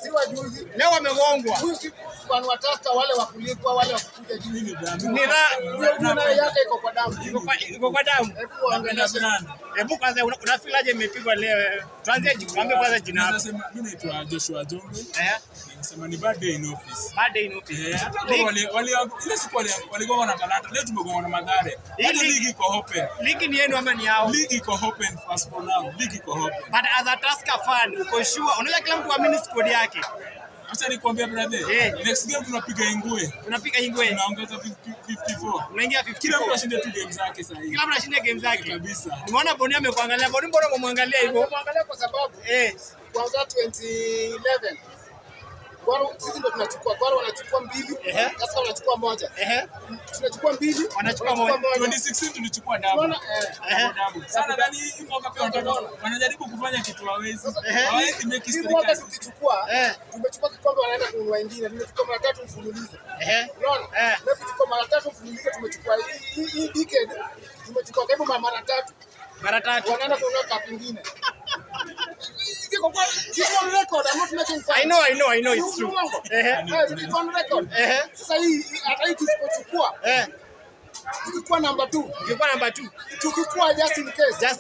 Si wajuzi. Leo wamegongwa. Huyu si fan wataka wale wakulipwa wale wakuja jini. Ni na yake iko kwa damu. Iko kwa damu. Hebu angalia sana. Hebu kwanza unafeel aje imepigwa leo? Tuanze tuambie kwanza jina lako. Nasema mimi naitwa Joshua Jombe. Nasema ni bad day in office. Bad day in office. Wale ile siku waligonga na Talanta. Leo tumegonga na Mathare. Hii ligi iko open. Ligi ni yenu ama ni yao? Ligi iko open first for now. Ligi iko open. But as a Tusker fan, uko sure unaweza kila mtu amini squad yake? Acha nikwambia brother. Next game tunapiga Ingwe. Tunapiga Ingwe. Tunaongeza 54. Unaingia 54. Kila mtu ashinde 2 games zake sasa hivi. Kila mtu ashinde game zake. Kabisa. Umeona Boni amekuangalia. Boni mbona umemwangalia hivyo? Muangalia kwa sababu kwanza 2011 Kwaro sisi ndio tunachukua. Kwaro wanachukua 2, Tusker wanachukua 1. Tunachukua 2, wanachukua 1. 2016 tulichukua damu. Sana ndani hii mwaka pia wanajaribu kufanya kitu hawezi. Hawezi make history. Mwaka tukichukua, tumechukua kikombe wanaenda kununua wengine. Tumechukua mara 3 mfululizo. Unaona? Tumechukua mara 3 mfululizo tumechukua hii decade. Tumechukua karibu mara 3. Mara 3. Wanaenda kununua cup nyingine. I know it's true. On record. Sasa hii hata hii tusipochukua tukikuwa number 2. Tukikuwa just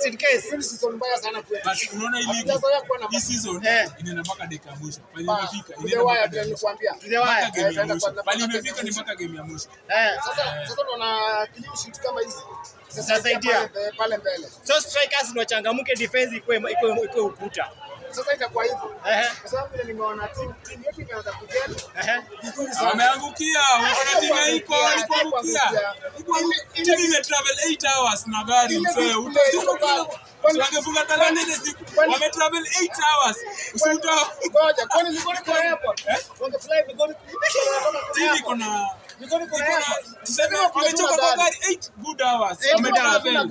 in case. Hii season mbaya sana kwetu. But unaona hii season inaenda mpaka dakika ya mwisho. Bali imefika. Bali imefika ni mpaka game ya mwisho. Sasa tunaona clean sheet kama hizi. Sasa idia pale mbele. So strikers ndio changamuke, defense iko ukuta. Sasa itakuwa hivyo. Kwa sababu ile nimeona timu yetu imeanza kujeta. Vizuri sana. Wameangukia, wana timu iko walikuangukia. Timu imetravel 8 hours na gari mzee. Wangefunga Talanta ile siku. Wametravel 8 hours. Usiuta. Ngoja, kwani Migori kwa airport? Wangefly Migori. Timu iko na tuseme wamechoka kwa gari 8 good hours. Wametravel.